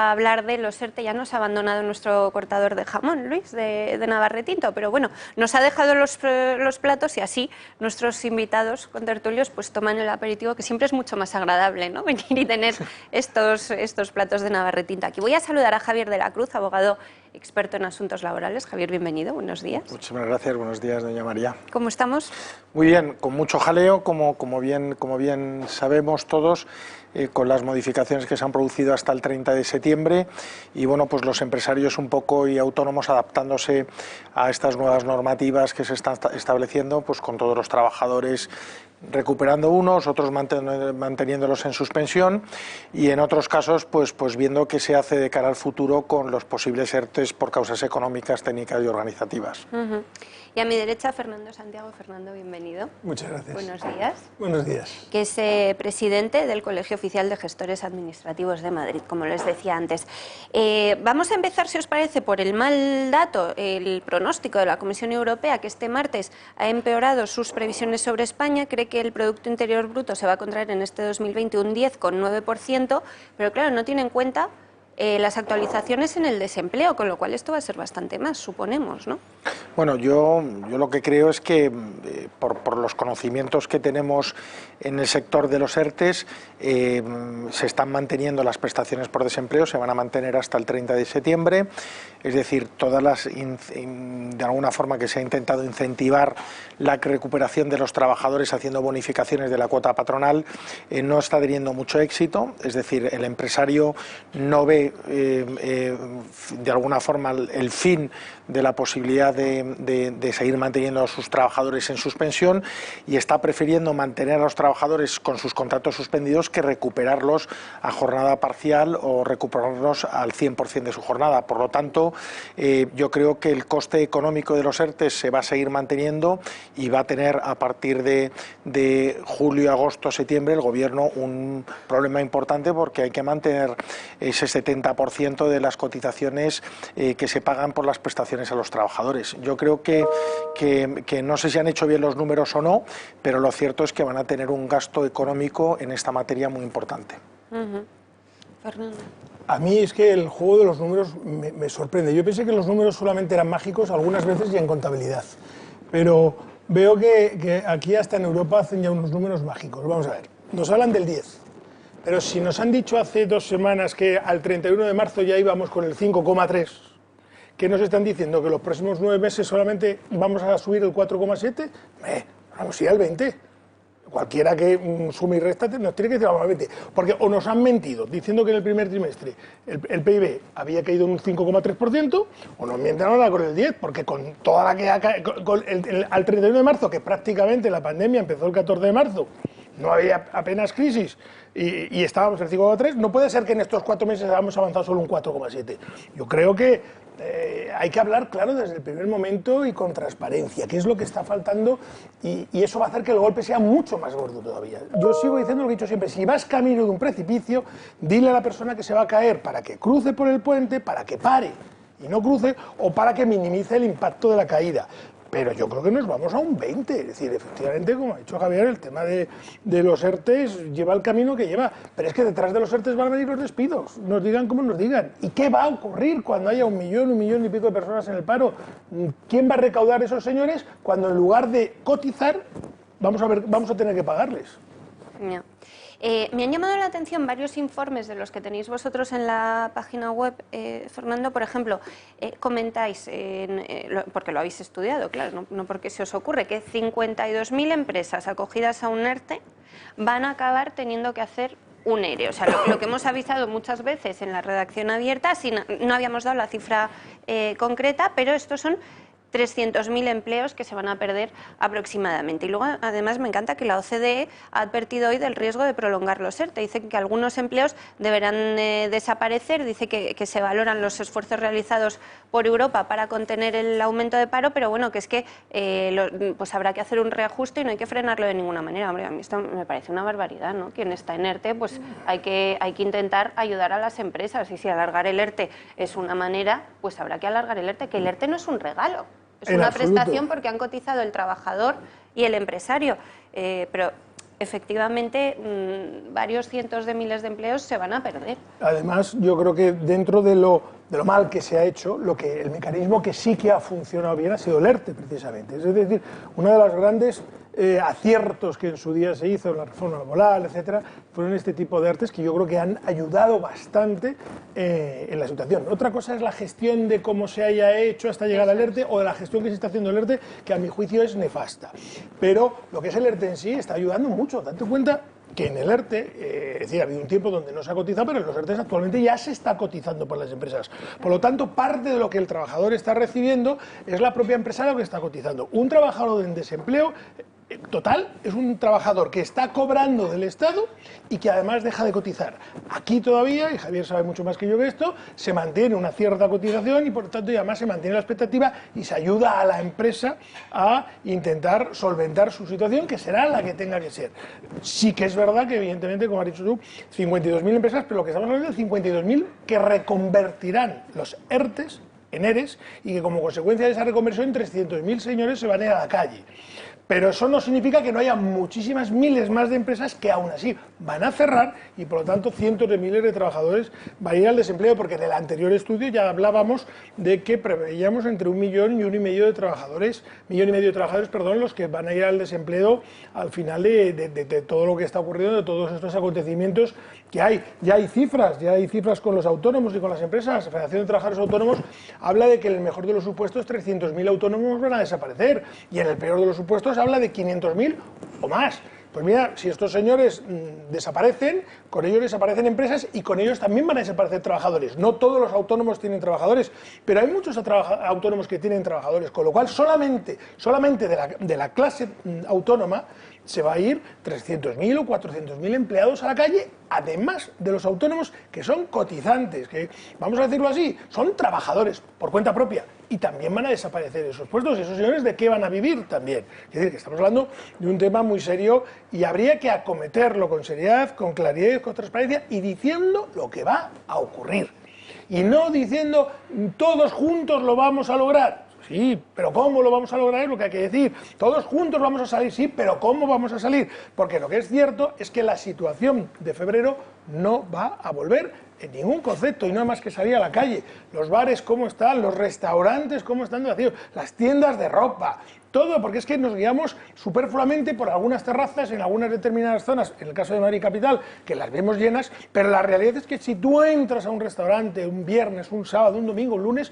A hablar de los ERTE. Ya nos ha abandonado nuestro cortador de jamón, Luis, de Navarretinto, pero bueno, nos ha dejado los platos y así nuestros invitados contertulios pues toman el aperitivo, que siempre es mucho más agradable, ¿no? Venir y tener estos platos de Navarretinto aquí. Voy a saludar a Javier de la Cruz, abogado experto en asuntos laborales. Javier, bienvenido, buenos días. Muchísimas gracias, buenos días, doña María. ¿Cómo estamos? Muy bien, con mucho jaleo, como bien sabemos todos, con las modificaciones que se han producido hasta el 30 de septiembre y bueno, pues los empresarios un poco y autónomos adaptándose a estas nuevas normativas que se están estableciendo, pues con todos los trabajadores recuperando unos, otros manteniéndolos en suspensión y en otros casos pues viendo qué se hace de cara al futuro con los posibles ERTEs por causas económicas, técnicas y organizativas. Y a mi derecha, Fernando Santiago. Fernando, bienvenido. Muchas gracias. Buenos días. Buenos días. Que es presidente del Colegio Oficial de Gestores Administrativos de Madrid, como les decía antes. Vamos a empezar, si os parece, por el mal dato, el pronóstico de la Comisión Europea, que este martes ha empeorado sus previsiones sobre España. Cree que el Producto Interior Bruto se va a contraer en este 2020 un 10,9%, pero claro, no tiene en cuenta las actualizaciones en el desempleo, con lo cual esto va a ser bastante más, suponemos, ¿no? Bueno, yo lo que creo es que por los conocimientos que tenemos en el sector de los ERTEs, se están manteniendo las prestaciones por desempleo, se van a mantener hasta el 30 de septiembre, es decir, todas las, de alguna forma que se ha intentado incentivar la recuperación de los trabajadores haciendo bonificaciones de la cuota patronal, no está teniendo mucho éxito, es decir, el empresario no ve de alguna forma el fin de la posibilidad de seguir manteniendo a sus trabajadores en suspensión y está prefiriendo mantener a los trabajadores con sus contratos suspendidos que recuperarlos a jornada parcial o recuperarlos al 100% de su jornada. Por lo tanto, yo creo que el coste económico de los ERTEs se va a seguir manteniendo y va a tener a partir de julio, agosto, septiembre el Gobierno un problema importante porque hay que mantener ese 70% de las cotizaciones que se pagan por las prestaciones a los trabajadores. Yo creo que no sé si han hecho bien los números o no, pero lo cierto es que van a tener un gasto económico en esta materia muy importante. Fernando. A mí es que el juego de los números me sorprende. Yo pensé que los números solamente eran mágicos algunas veces y en contabilidad, pero veo que aquí hasta en Europa hacen ya unos números mágicos. Vamos a ver, nos hablan del 10, pero si nos han dicho hace 2 semanas que al 31 de marzo ya íbamos con el 5,3, ¿qué nos están diciendo? ¿Que los próximos 9 meses solamente vamos a subir el 4,7? Vamos a ir al 20. Cualquiera que sume y resta nos tiene que decir vamos al 20. Porque o nos han mentido diciendo que en el primer trimestre el PIB había caído en un 5,3%, o nos mienten ahora con el 10%, porque con toda la que ha caído, al 31 de marzo, que prácticamente la pandemia empezó el 14 de marzo, no había apenas crisis y estábamos en el 5,3%, no puede ser que en estos 4 meses hayamos avanzado solo un 4,7%. Yo creo que hay que hablar claro desde el primer momento y con transparencia, que es lo que está faltando y eso va a hacer que el golpe sea mucho más gordo todavía. Yo sigo diciendo lo que he dicho siempre, si vas camino de un precipicio, dile a la persona que se va a caer para que cruce por el puente, para que pare y no cruce, o para que minimice el impacto de la caída. Pero yo creo que nos vamos a un 20, es decir, efectivamente, como ha dicho Javier, el tema de los ERTEs lleva el camino que lleva, pero es que detrás de los ERTEs van a venir los despidos, nos digan como nos digan. ¿Y qué va a ocurrir cuando haya 1 millón y pico de personas en el paro? ¿Quién va a recaudar esos señores cuando en lugar de cotizar vamos a tener que pagarles? No. Me han llamado la atención varios informes de los que tenéis vosotros en la página web, Fernando. Por ejemplo, comentáis, porque lo habéis estudiado, claro, no porque se os ocurre, que 52.000 empresas acogidas a un ERTE van a acabar teniendo que hacer un ERE. O sea, lo que hemos avisado muchas veces en la redacción abierta, no habíamos dado la cifra concreta, pero estos son 300.000 empleos que se van a perder aproximadamente. Y luego, además, me encanta que la OCDE ha advertido hoy del riesgo de prolongar los ERTE. Dice que algunos empleos deberán desaparecer, dice que se valoran los esfuerzos realizados por Europa para contener el aumento de paro, pero bueno, que es que pues habrá que hacer un reajuste y no hay que frenarlo de ninguna manera. Hombre, a mí esto me parece una barbaridad, ¿no? Quien está en ERTE, pues hay que intentar ayudar a las empresas, y si alargar el ERTE es una manera, pues habrá que alargar el ERTE, que el ERTE no es un regalo. Es una prestación porque han cotizado el trabajador y el empresario, pero efectivamente varios cientos de miles de empleos se van a perder. Además, yo creo que dentro de lo mal que se ha hecho, el mecanismo que sí que ha funcionado bien ha sido el ERTE, precisamente. Es decir, uno de los grandes aciertos que en su día se hizo en la reforma laboral, etcétera, fueron este tipo de ERTEs que yo creo que han ayudado bastante en la situación. Otra cosa es la gestión de cómo se haya hecho hasta llegar al ERTE o de la gestión que se está haciendo el ERTE, que a mi juicio es nefasta. Pero lo que es el ERTE en sí está ayudando mucho. Date cuenta que en el ERTE, es decir, ha habido un tiempo donde no se ha cotizado, pero en los ERTEs actualmente ya se está cotizando por las empresas. Por lo tanto, parte de lo que el trabajador está recibiendo es la propia empresa lo que está cotizando. Un trabajador en desempleo total es un trabajador que está cobrando del Estado y que además deja de cotizar. Aquí todavía, y Javier sabe mucho más que yo que esto, se mantiene una cierta cotización y por lo tanto además se mantiene la expectativa y se ayuda a la empresa a intentar solventar su situación, que será la que tenga que ser. Sí que es verdad que evidentemente, como has dicho tú, 52.000 empresas, pero lo que estamos hablando es de 52.000 que reconvertirán los ERTEs en ERES y que como consecuencia de esa reconversión 300.000 señores se van a ir a la calle. Pero eso no significa que no haya muchísimas miles más de empresas que aún así van a cerrar y por lo tanto cientos de miles de trabajadores van a ir al desempleo, porque en el anterior estudio ya hablábamos de que preveíamos entre 1 millón y 1,5 millones de trabajadores, los que van a ir al desempleo al final de todo lo que está ocurriendo, de todos estos acontecimientos que hay. Ya hay cifras con los autónomos y con las empresas. La Federación de Trabajadores Autónomos habla de que en el mejor de los supuestos 300.000 autónomos van a desaparecer y en el peor de los supuestos habla de 500.000 o más. Pues mira, si estos señores desaparecen, con ellos desaparecen empresas y con ellos también van a desaparecer trabajadores. No todos los autónomos tienen trabajadores, pero hay muchos autónomos que tienen trabajadores, con lo cual solamente de la clase autónoma se va a ir 300.000 o 400.000 empleados a la calle, además de los autónomos que son cotizantes, que, vamos a decirlo así, son trabajadores por cuenta propia. Y también van a desaparecer esos puestos. ¿Y esos señores de qué van a vivir también? Es decir, que estamos hablando de un tema muy serio y habría que acometerlo con seriedad, con claridad, con transparencia y diciendo lo que va a ocurrir. Y no diciendo todos juntos lo vamos a lograr. Sí, pero ¿cómo lo vamos a lograr? Es lo que hay que decir. Todos juntos vamos a salir, sí, pero ¿cómo vamos a salir? Porque lo que es cierto es que la situación de febrero no va a volver en ningún concepto y no hay más que salir a la calle. Los bares cómo están, los restaurantes cómo están vacíos, las tiendas de ropa, todo, porque es que nos guiamos superfluamente por algunas terrazas en algunas determinadas zonas, en el caso de Madrid Capital, que las vemos llenas, pero la realidad es que si tú entras a un restaurante un viernes, un sábado, un domingo, un lunes,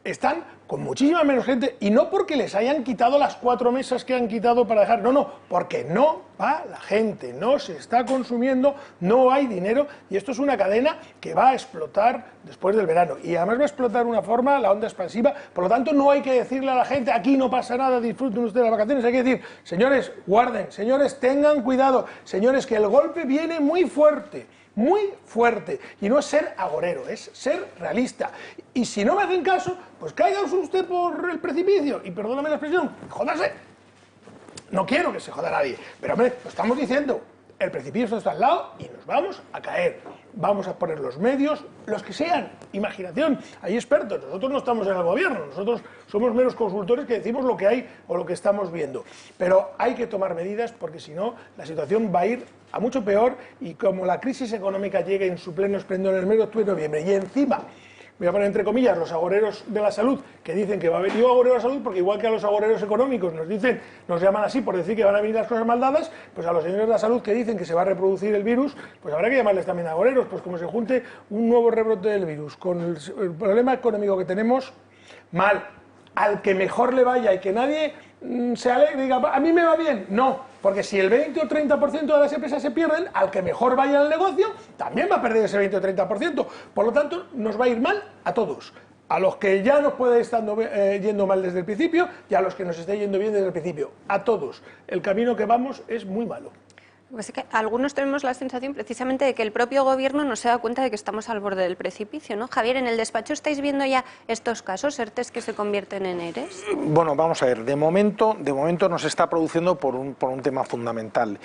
están con muchísima menos gente, y no porque les hayan quitado las 4 mesas que han quitado para dejar, no, porque no va la gente, no se está consumiendo, no hay dinero, y esto es una cadena que va a explotar después del verano, y además va a explotar de una forma, la onda expansiva, por lo tanto no hay que decirle a la gente, aquí no pasa nada, disfruten ustedes las vacaciones, hay que decir, señores, guarden, señores, tengan cuidado, señores, que el golpe viene muy fuerte, y no es ser agorero, es ser realista. Y si no me hacen caso, pues cáiganse usted por el precipicio, y perdóname la expresión, jódase. No quiero que se joda a nadie, pero hombre, lo estamos diciendo, el precipicio está al lado y nos vamos a caer. Vamos a poner los medios, los que sean, imaginación, hay expertos, nosotros no estamos en el gobierno, nosotros somos meros consultores que decimos lo que hay o lo que estamos viendo, pero hay que tomar medidas porque si no, la situación va a ir a mucho peor y como la crisis económica llegue en su pleno esplendor en el mes de octubre y noviembre y encima, voy a poner entre comillas, los agoreros de la salud que dicen que va a haber, yo agorero de la salud porque igual que a los agoreros económicos nos llaman así por decir que van a venir las cosas mal dadas, pues a los señores de la salud que dicen que se va a reproducir el virus, pues habrá que llamarles también agoreros, pues como se junte un nuevo rebrote del virus con el problema económico que tenemos, mal, al que mejor le vaya y que nadie se alegre y diga, a mí me va bien, no, porque si el 20 o 30% de las empresas se pierden, al que mejor vaya el negocio, también va a perder ese 20 o 30%, por lo tanto, nos va a ir mal a todos, a los que ya nos puede estar yendo mal desde el principio y a los que nos esté yendo bien desde el principio, a todos, el camino que vamos es muy malo. Pues es que algunos tenemos la sensación precisamente de que el propio gobierno no se da cuenta de que estamos al borde del precipicio, ¿no? Javier, ¿en el despacho estáis viendo ya estos casos, ERTEs que se convierten en ERES? Bueno, vamos a ver, de momento no se está produciendo por un tema fundamental,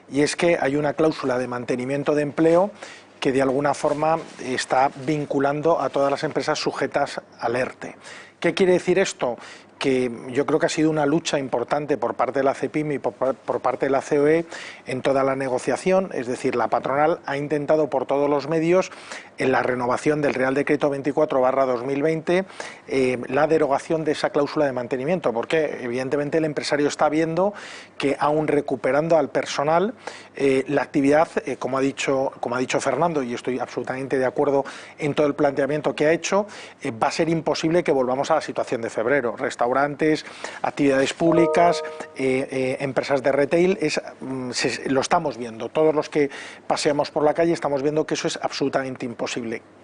y es que hay una cláusula de mantenimiento de empleo que de alguna forma está vinculando a todas las empresas sujetas al ERTE. ¿Qué quiere decir esto? que yo creo que ha sido una lucha importante por parte de la CEPIME y por parte de la COE en toda la negociación. Es decir, la patronal ha intentado por todos los medios, en la renovación del Real Decreto 24/2020, la derogación de esa cláusula de mantenimiento, porque evidentemente el empresario está viendo que aún recuperando al personal, la actividad, como ha dicho Fernando, y estoy absolutamente de acuerdo en todo el planteamiento que ha hecho, va a ser imposible que volvamos a la situación de febrero. Restaurantes, actividades públicas, empresas de retail, lo estamos viendo. Todos los que paseamos por la calle estamos viendo que eso es absolutamente imposible.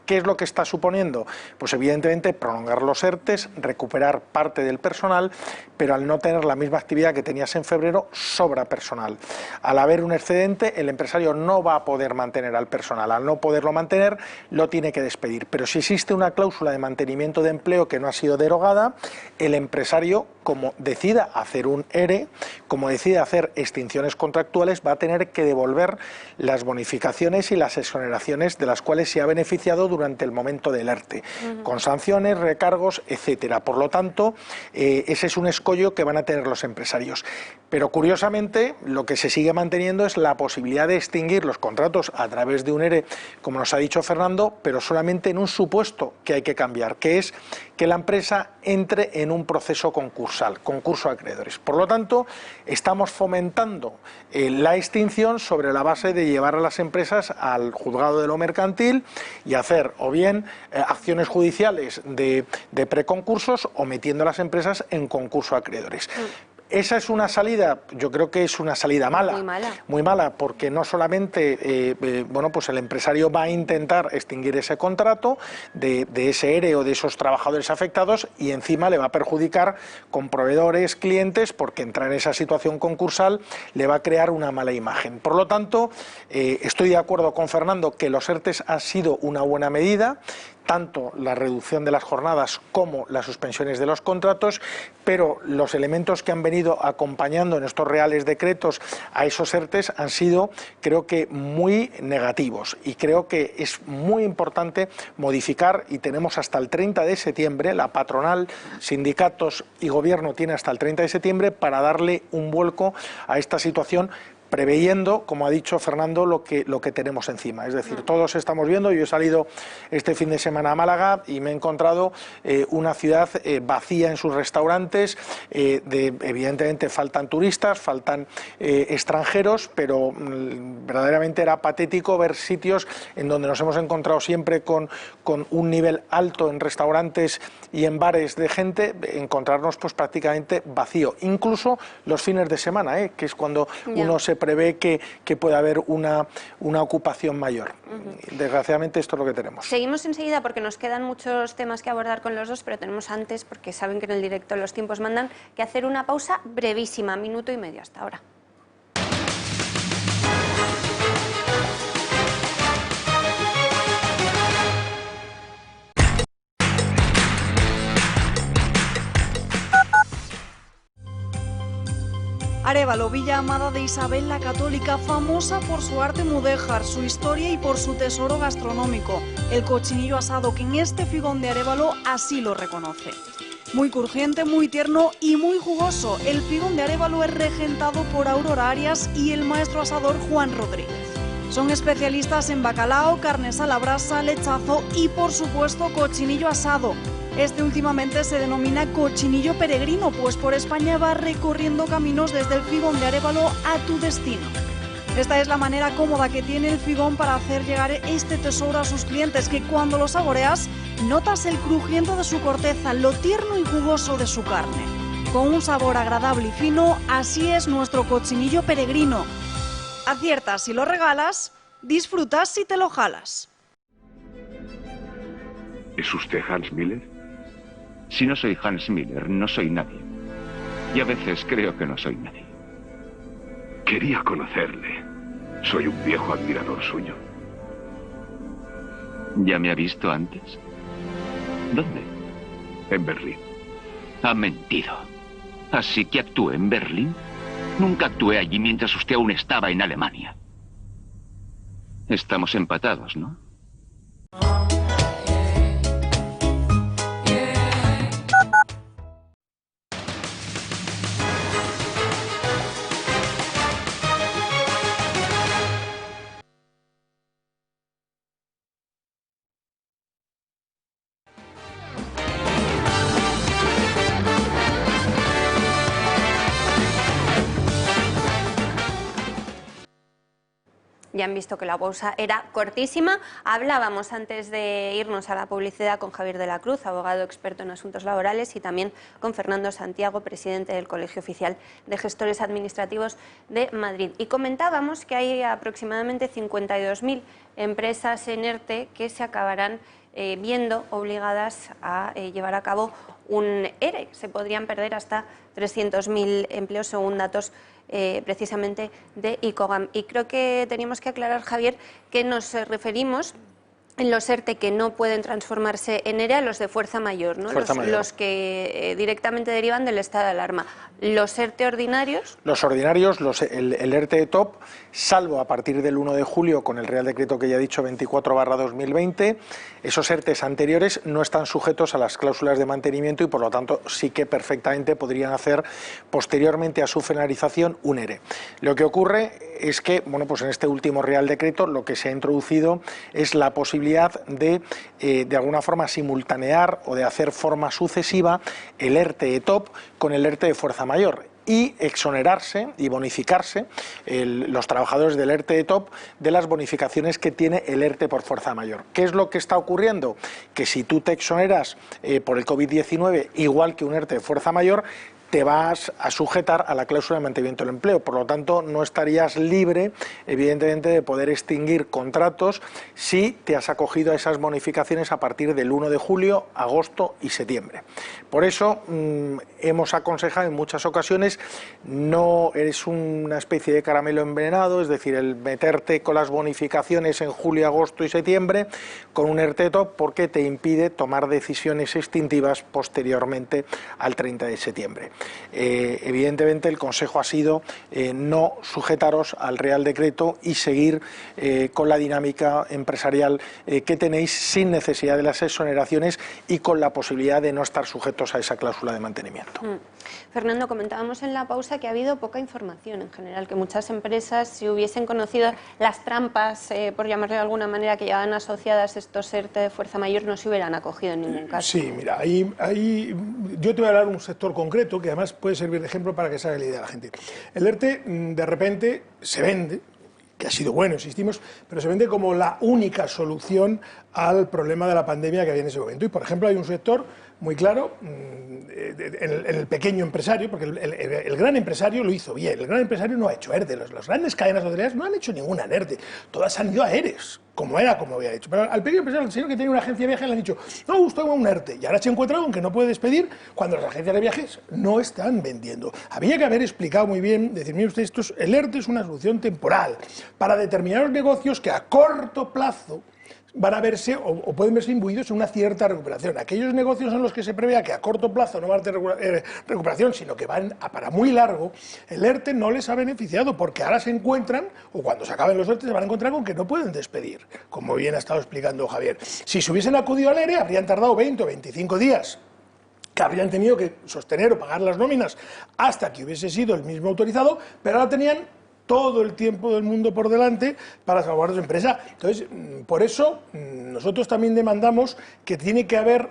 ¿Qué es lo que está suponiendo? Pues evidentemente prolongar los ERTEs, recuperar parte del personal, pero al no tener la misma actividad que tenías en febrero, sobra personal. Al haber un excedente, el empresario no va a poder mantener al personal. Al no poderlo mantener, lo tiene que despedir. Pero si existe una cláusula de mantenimiento de empleo que no ha sido derogada, el empresario, como decida hacer un ERE, como decida hacer extinciones contractuales, va a tener que devolver las bonificaciones y las exoneraciones de las cuales se ha beneficiado durante el momento del ERTE, con sanciones, recargos, etcétera. Por lo tanto, ese es un escollo que van a tener los empresarios. Pero curiosamente, lo que se sigue manteniendo es la posibilidad de extinguir los contratos a través de un ERE, como nos ha dicho Fernando, pero solamente en un supuesto que hay que cambiar, que es que la empresa entre en un proceso concursal, concurso de acreedores. Por lo tanto, estamos fomentando la extinción sobre la base de llevar a las empresas al juzgado de lo mercantil y hacer o bien acciones judiciales de preconcursos o metiendo a las empresas en concurso de acreedores. Esa es una salida, yo creo que es una salida mala, muy mala, porque no solamente bueno, pues el empresario va a intentar extinguir ese contrato de ese ERE o de esos trabajadores afectados, y encima le va a perjudicar con proveedores, clientes, porque entrar en esa situación concursal le va a crear una mala imagen. Por lo tanto, estoy de acuerdo con Fernando que los ERTEs han sido una buena medida, tanto la reducción de las jornadas como las suspensiones de los contratos, pero los elementos que han venido acompañando en estos reales decretos a esos ERTEs han sido, creo que, muy negativos, y creo que es muy importante modificar, y tenemos hasta el 30 de septiembre, la patronal, sindicatos y gobierno tiene hasta el 30 de septiembre para darle un vuelco a esta situación, preveyendo, como ha dicho Fernando, lo que tenemos encima. Es decir, todos estamos viendo, yo he salido este fin de semana a Málaga y me he encontrado una ciudad vacía en sus restaurantes, evidentemente faltan turistas, faltan extranjeros, pero verdaderamente era patético ver sitios en donde nos hemos encontrado siempre con un nivel alto en restaurantes y en bares de gente, encontrarnos pues prácticamente vacío, incluso los fines de semana, que es cuando uno se prevé que pueda haber una ocupación mayor. Desgraciadamente esto es lo que tenemos. Seguimos enseguida porque nos quedan muchos temas que abordar con los dos, pero tenemos antes, porque saben que en el directo los tiempos mandan, que hacer una pausa brevísima, 1,5 minutos hasta ahora. Arévalo, villa amada de Isabel la Católica, famosa por su arte mudéjar, su historia y por su tesoro gastronómico, el cochinillo asado, que en este figón de Arévalo así lo reconoce. Muy crujiente, muy tierno y muy jugoso, el figón de Arévalo es regentado por Aurora Arias y el maestro asador Juan Rodríguez. Son especialistas en bacalao, carnes a la brasa, lechazo y, por supuesto, cochinillo asado. Este últimamente se denomina cochinillo peregrino, pues por España va recorriendo caminos desde el figón de Arévalo a tu destino. Esta es la manera cómoda que tiene el figón para hacer llegar este tesoro a sus clientes, que cuando lo saboreas notas el crujiente de su corteza, lo tierno y jugoso de su carne. Con un sabor agradable y fino, así es nuestro cochinillo peregrino. Aciertas si lo regalas, disfrutas si te lo jalas. ¿Es usted Hans Miller? Si no soy Hans Miller, no soy nadie. Y a veces creo que no soy nadie. Quería conocerle. Soy un viejo admirador suyo. ¿Ya me ha visto antes? ¿Dónde? En Berlín. Ha mentido. ¿Así que actué en Berlín? Nunca actué allí mientras usted aún estaba en Alemania. Estamos empatados, ¿no? Ya han visto que la pausa era cortísima. Hablábamos antes de irnos a la publicidad con Javier de la Cruz, abogado experto en asuntos laborales, y también con Fernando Santiago, presidente del Colegio Oficial de Gestores Administrativos de Madrid. Y comentábamos que hay aproximadamente 52.000 empresas en ERTE que se acabarán viendo obligadas a llevar a cabo un ERE. Se podrían perder hasta 300.000 empleos según datos precisamente de ICOGAM. Y creo que teníamos que aclarar, Javier, que nos referimos en los ERTE que no pueden transformarse en ERE a los de fuerza mayor, ¿no? Los que directamente derivan del estado de alarma. ¿Los ERTE ordinarios? Los ordinarios, el ERTE top, salvo a partir del 1 de julio con el Real Decreto que ya he dicho 24/2020, esos ERTEs anteriores no están sujetos a las cláusulas de mantenimiento y por lo tanto sí que perfectamente podrían hacer posteriormente a su finalización un ERE. Lo que ocurre es que, bueno, pues en este último Real Decreto lo que se ha introducido es la posibilidad de alguna forma simultanear o de hacer forma sucesiva el ERTE top con el ERTE de fuerza mayor y exonerarse y bonificarse los trabajadores del ERTE top de las bonificaciones que tiene el ERTE por fuerza mayor. ¿Qué es lo que está ocurriendo? Que si tú te exoneras por el COVID-19 igual que un ERTE de fuerza mayor, te vas a sujetar a la cláusula de mantenimiento del empleo. Por lo tanto, no estarías libre, evidentemente, de poder extinguir contratos si te has acogido a esas bonificaciones a partir del 1 de julio, agosto y septiembre. Por eso, hemos aconsejado en muchas ocasiones, no eres una especie de caramelo envenenado, es decir, el meterte con las bonificaciones en julio, agosto y septiembre con un ERTE top, porque te impide tomar decisiones extintivas posteriormente al 30 de septiembre. Evidentemente el consejo ha sido no sujetaros al Real Decreto y seguir con la dinámica empresarial que tenéis sin necesidad de las exoneraciones y con la posibilidad de no estar sujetos a esa cláusula de mantenimiento. Fernando, comentábamos en la pausa que ha habido poca información en general, que muchas empresas, si hubiesen conocido las trampas, por llamarlo de alguna manera, que llevaban asociadas estos ERTE de fuerza mayor, no se hubieran acogido en ningún caso. Sí, mira, yo te voy a hablar de un sector concreto que además puede servir de ejemplo para que se haga la idea a la gente. El ERTE de repente se vende, que ha sido bueno, insistimos, pero se vende como la única solución al problema de la pandemia que había en ese momento. Y, por ejemplo, hay un sector muy claro en el pequeño empresario, porque el gran empresario lo hizo bien, el gran empresario no ha hecho ERTE, las grandes cadenas hoteleras no han hecho ninguna ERTE, todas han ido a ERES, como había hecho. Pero al pequeño empresario, el señor que tenía una agencia de viajes, le han dicho, no, usted va a un ERTE, y ahora se encuentra con que no puede despedir cuando las agencias de viajes no están vendiendo. Había que haber explicado muy bien, decir, mire usted, el ERTE es una solución temporal para determinados negocios que a corto plazo van a verse o pueden verse imbuidos en una cierta recuperación. Aquellos negocios en los que se prevea que a corto plazo no van a tener recuperación, sino que van a para muy largo, el ERTE no les ha beneficiado porque ahora se encuentran, o cuando se acaben los ERTE, se van a encontrar con que no pueden despedir, como bien ha estado explicando Javier. Si se hubiesen acudido al ERE, habrían tardado 20 o 25 días que habrían tenido que sostener o pagar las nóminas hasta que hubiese sido el mismo autorizado, pero ahora tenían todo el tiempo del mundo por delante para salvar a su empresa. Entonces, por eso nosotros también demandamos que tiene que haber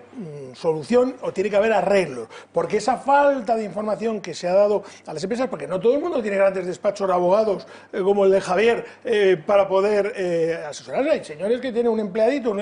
solución o tiene que haber arreglo, porque esa falta de información que se ha dado a las empresas, porque no todo el mundo tiene grandes despachos de abogados como el de Javier para poder asesorarse. Hay señores que tienen un empleadito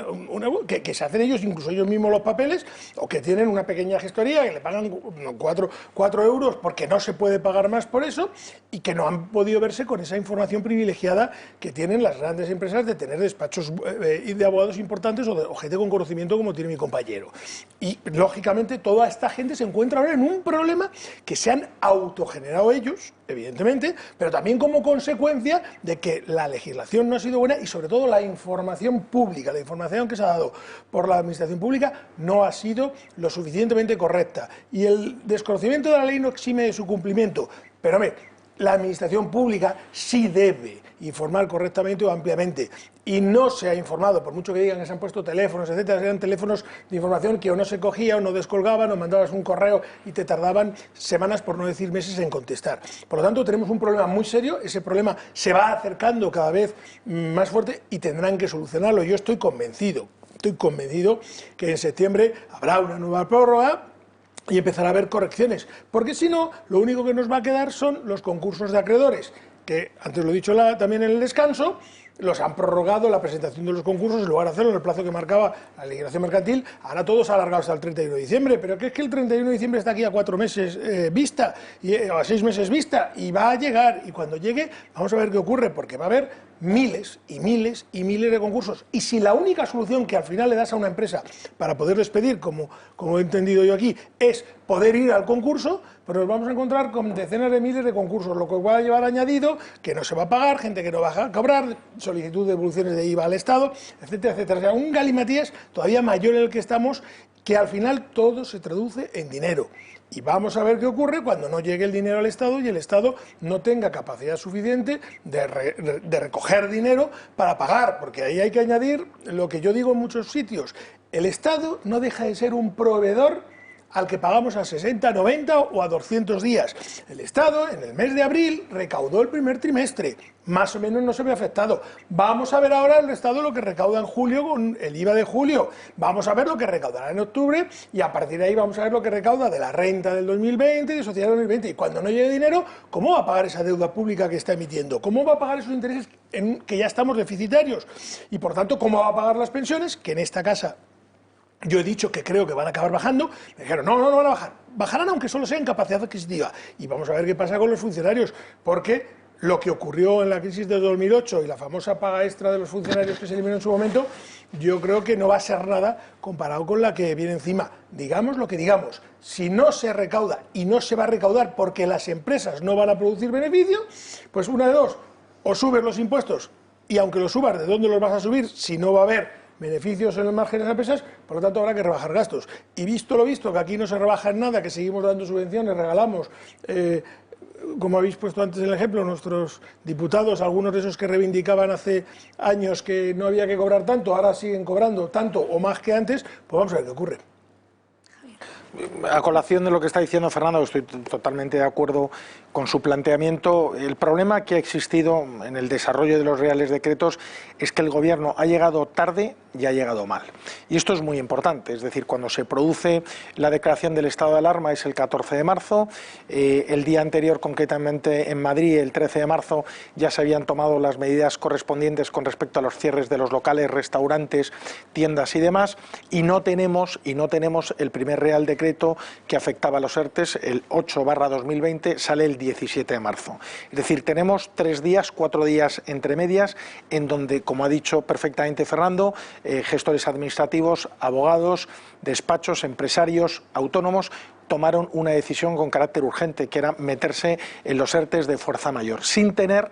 que se hacen ellos, incluso ellos mismos los papeles, o que tienen una pequeña gestoría que le pagan 4 euros porque no se puede pagar más por eso y que no han podido verse con esa información privilegiada que tienen las grandes empresas de tener despachos de abogados importantes o gente con conocimiento como tiene mi compañero. Y, lógicamente, toda esta gente se encuentra ahora en un problema que se han autogenerado ellos, evidentemente, pero también como consecuencia de que la legislación no ha sido buena y, sobre todo, la información pública, la información que se ha dado por la administración pública no ha sido lo suficientemente correcta. Y el desconocimiento de la ley no exime de su cumplimiento. Pero, la administración pública sí debe informar correctamente o ampliamente y no se ha informado, por mucho que digan que se han puesto teléfonos, etcétera, eran teléfonos de información que o no se cogía o no descolgaban o mandabas un correo y te tardaban semanas, por no decir meses, en contestar. Por lo tanto, tenemos un problema muy serio, ese problema se va acercando cada vez más fuerte y tendrán que solucionarlo. Yo estoy convencido que en septiembre habrá una nueva prórroga y empezar a haber correcciones, porque si no, lo único que nos va a quedar son los concursos de acreedores, que antes lo he dicho también en el descanso, los han prorrogado la presentación de los concursos, en lugar de hacerlo en el plazo que marcaba la legislación mercantil, ahora todo se ha alargado hasta el 31 de diciembre, pero que es que el 31 de diciembre está aquí a 4 meses vista, o a 6 meses vista, y va a llegar, y cuando llegue vamos a ver qué ocurre, porque va a haber miles y miles y miles de concursos, y si la única solución que al final le das a una empresa para poder despedir, como he entendido yo aquí, es poder ir al concurso, pues nos vamos a encontrar con decenas de miles de concursos, lo que va a llevar añadido que no se va a pagar, gente que no va a cobrar, solicitud de devoluciones de IVA al Estado, etcétera, etcétera. O sea, un galimatías todavía mayor en el que estamos, que al final todo se traduce en dinero. Y vamos a ver qué ocurre cuando no llegue el dinero al Estado y el Estado no tenga capacidad suficiente de recoger dinero para pagar, porque ahí hay que añadir lo que yo digo en muchos sitios. El Estado no deja de ser un proveedor al que pagamos a 60, 90 o a 200 días. El Estado, en el mes de abril, recaudó el primer trimestre, más o menos no se ve afectado. Vamos a ver ahora el Estado lo que recauda en julio con el IVA de julio, vamos a ver lo que recaudará en octubre y a partir de ahí vamos a ver lo que recauda de la renta del 2020 y de sociedad del 2020. Y cuando no llegue dinero, ¿cómo va a pagar esa deuda pública que está emitiendo? ¿Cómo va a pagar esos intereses que ya estamos deficitarios? Y por tanto, ¿cómo va a pagar las pensiones? Que en esta casa yo he dicho que creo que van a acabar bajando, me dijeron, no van a bajar, bajarán aunque solo sea en capacidad adquisitiva, y vamos a ver qué pasa con los funcionarios, porque lo que ocurrió en la crisis de 2008 y la famosa paga extra de los funcionarios que se eliminó en su momento, yo creo que no va a ser nada comparado con la que viene encima. Digamos lo que digamos, si no se recauda y no se va a recaudar porque las empresas no van a producir beneficio, pues una de dos, o subes los impuestos, y aunque los subas, ¿de dónde los vas a subir si no va a haber beneficios en los márgenes de las empresas? Por lo tanto habrá que rebajar gastos. Y visto lo visto, que aquí no se rebaja en nada, que seguimos dando subvenciones, regalamos, como habéis puesto antes en el ejemplo, nuestros diputados, algunos de esos que reivindicaban hace años que no había que cobrar tanto, ahora siguen cobrando tanto o más que antes, pues vamos a ver qué ocurre. A colación de lo que está diciendo Fernando, estoy totalmente de acuerdo con su planteamiento. El problema que ha existido en el desarrollo de los reales decretos es que el Gobierno ha llegado tarde y ha llegado mal. Y esto es muy importante, es decir, cuando se produce la declaración del estado de alarma es el 14 de marzo, el día anterior, concretamente en Madrid, el 13 de marzo, ya se habían tomado las medidas correspondientes con respecto a los cierres de los locales, restaurantes, tiendas y demás, y no tenemos el primer real decreto que afectaba a los ERTES, el 8/2020, sale el 17 de marzo. Es decir, tenemos 3 días, 4 días entre medias, en donde, como ha dicho perfectamente Fernando, gestores administrativos, abogados, despachos, empresarios, autónomos, tomaron una decisión con carácter urgente, que era meterse en los ERTES de fuerza mayor, sin tener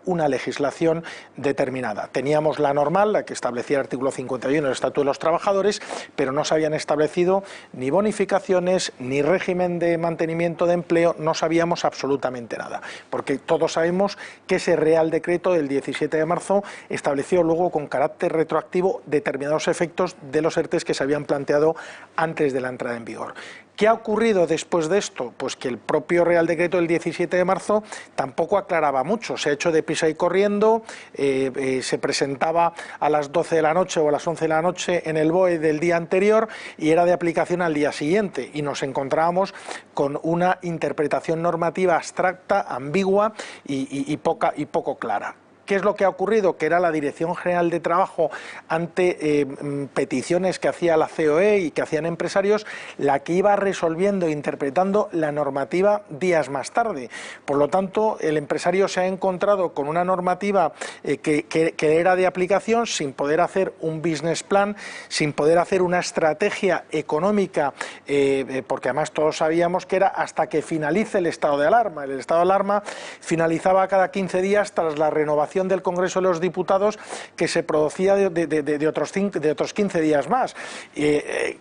una legislación determinada. Teníamos la normal, la que establecía el artículo 51 del Estatuto de los Trabajadores, pero no se habían establecido ni bonificaciones, ni régimen de mantenimiento de empleo, no sabíamos absolutamente nada, porque todos sabemos que ese Real Decreto del 17 de marzo estableció luego con carácter retroactivo determinados efectos de los ERTES que se habían planteado antes de la entrada en vigor. ¿Qué ha ocurrido después de esto? Pues que el propio Real Decreto del 17 de marzo tampoco aclaraba mucho, se ha hecho deprisa y corriendo, se presentaba a las 12 de la noche o a las 11 de la noche en el BOE del día anterior y era de aplicación al día siguiente, y nos encontrábamos con una interpretación normativa abstracta, ambigua y poco clara. ¿Qué es lo que ha ocurrido? Que era la Dirección General de Trabajo, ante peticiones que hacía la COE y que hacían empresarios, la que iba resolviendo e interpretando la normativa días más tarde. Por lo tanto, el empresario se ha encontrado con una normativa que era de aplicación, sin poder hacer un business plan, sin poder hacer una estrategia económica, porque además todos sabíamos que era hasta que finalice el estado de alarma. El estado de alarma finalizaba cada 15 días tras la renovación del Congreso de los Diputados, que se producía de otros 15 días más.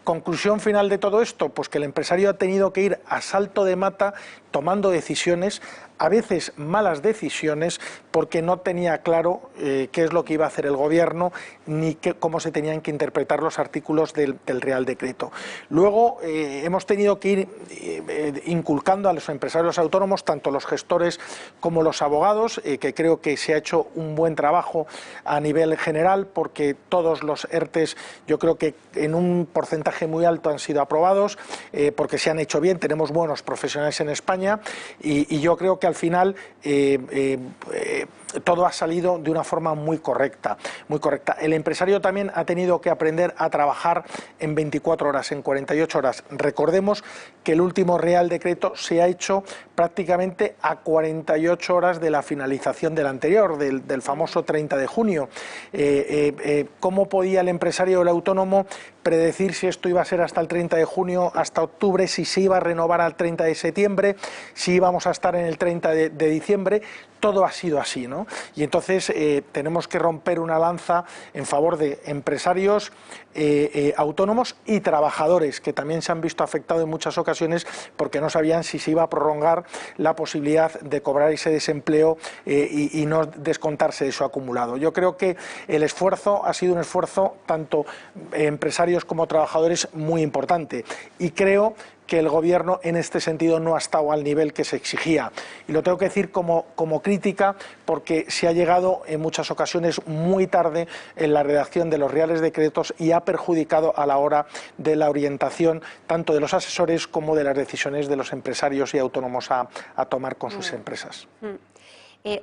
Conclusión final de todo esto, pues que el empresario ha tenido que ir a salto de mata tomando decisiones, a veces malas decisiones, porque no tenía claro qué es lo que iba a hacer el Gobierno ni cómo se tenían que interpretar los artículos del Real Decreto. Luego hemos tenido que ir inculcando a los empresarios autónomos, tanto los gestores como los abogados, que creo que se ha hecho un buen trabajo a nivel general, porque todos los ERTES yo creo que en un porcentaje muy alto han sido aprobados, porque se han hecho bien, tenemos buenos profesionales en España, y yo creo que al final todo ha salido de una forma muy correcta, muy correcta. El empresario también ha tenido que aprender a trabajar en 24 horas, en 48 horas. Recordemos que el último Real Decreto se ha hecho prácticamente a 48 horas de la finalización del anterior, del famoso 30 de junio. ¿Cómo podía el empresario o el autónomo predecir si esto iba a ser hasta el 30 de junio, hasta octubre, si se iba a renovar al 30 de septiembre, si íbamos a estar en el 30 de diciembre? Todo ha sido así, ¿no? Y entonces tenemos que romper una lanza en favor de empresarios, autónomos y trabajadores, que también se han visto afectados en muchas ocasiones porque no sabían si se iba a prolongar la posibilidad de cobrar ese desempleo y no descontarse de su acumulado. Yo creo que el esfuerzo ha sido un esfuerzo tanto empresarios como trabajadores muy importante, y creo que el Gobierno en este sentido no ha estado al nivel que se exigía. Y lo tengo que decir como crítica, porque se ha llegado en muchas ocasiones muy tarde en la redacción de los Reales Decretos y ha perjudicado a la hora de la orientación tanto de los asesores como de las decisiones de los empresarios y autónomos a tomar con sus empresas.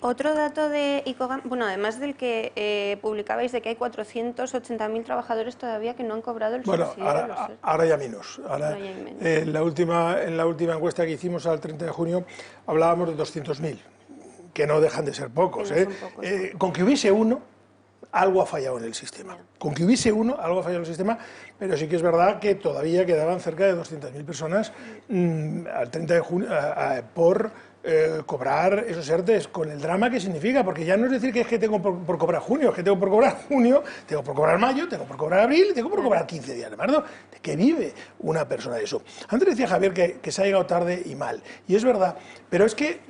Otro dato de ICOGAM, bueno, además del que publicabais de que hay 480.000 trabajadores todavía que no han cobrado el subsidio. Bueno, ahora ya menos. Ahora, en la última encuesta que hicimos al 30 de junio hablábamos de 200.000, que no dejan de ser pocos. No son pocos. Con que hubiese uno, algo ha fallado en el sistema. Con que hubiese uno, algo ha fallado en el sistema, pero sí que es verdad que todavía quedaban cerca de 200.000 personas al 30 de junio por cobrar esos ERTES, con el drama que significa, porque ya no es decir que es que tengo por cobrar junio, es que tengo por cobrar junio, tengo por cobrar mayo, tengo por cobrar abril y tengo por cobrar 15 días, ¿verdad? ¿De qué vive una persona de eso? Antes decía Javier que se ha llegado tarde y mal, y es verdad, pero es que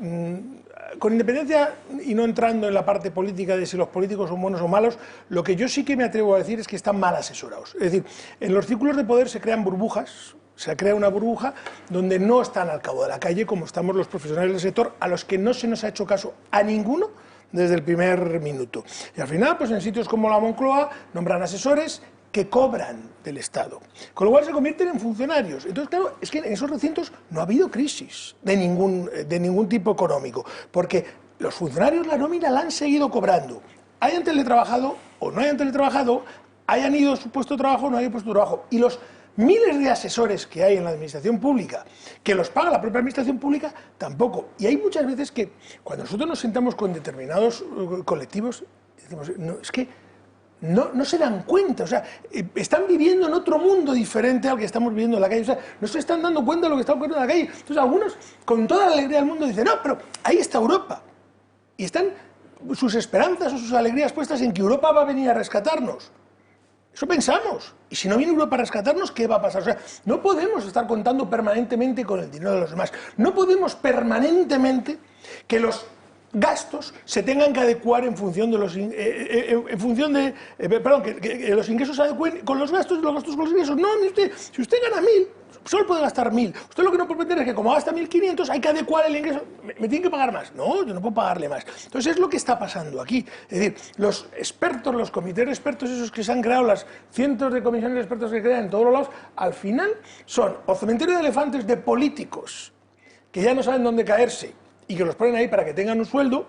con independencia y no entrando en la parte política de si los políticos son buenos o malos, lo que yo sí que me atrevo a decir es que están mal asesorados. Es decir, en los círculos de poder se crean burbujas. Se crea una burbuja donde no están al cabo de la calle como estamos los profesionales del sector, a los que no se nos ha hecho caso a ninguno desde el primer minuto. Y al final, pues en sitios como la Moncloa nombran asesores que cobran del Estado, con lo cual se convierten en funcionarios. Entonces, claro, es que en esos recintos no ha habido crisis de ningún tipo económico, porque los funcionarios la nómina la han seguido cobrando. Hayan teletrabajado o no hayan teletrabajado, hayan ido a su puesto de trabajo o no hayan puesto de trabajo. Y los miles de asesores que hay en la administración pública, que los paga la propia administración pública, tampoco. Y hay muchas veces que cuando nosotros nos sentamos con determinados colectivos, decimos, no, es que no se dan cuenta, o sea, están viviendo en otro mundo diferente al que estamos viviendo en la calle, o sea, no se están dando cuenta de lo que está ocurriendo en la calle. Entonces algunos, con toda la alegría del mundo, dicen, no, pero ahí está Europa. Y están sus esperanzas o sus alegrías puestas en que Europa va a venir a rescatarnos. Eso pensamos. Y si no viene Europa a rescatarnos, ¿qué va a pasar? O sea, no podemos estar contando permanentemente con el dinero de los demás. No podemos permanentemente que los gastos se tengan que adecuar en función de los que los ingresos se adecúen con los gastos y los gastos con los ingresos. No, si usted gana 1.000, solo puede gastar 1.000. Usted lo que no puede pretender es que como gasta 1.500 hay que adecuar el ingreso. ¿Me tienen que pagar más? No, yo no puedo pagarle más. Entonces es lo que está pasando aquí. Es decir, los expertos, los comités de expertos, esos que se han creado, las cientos de comisiones de expertos que crean en todos los lados, al final son o cementerio de elefantes de políticos que ya no saben dónde caerse y que los ponen ahí para que tengan un sueldo,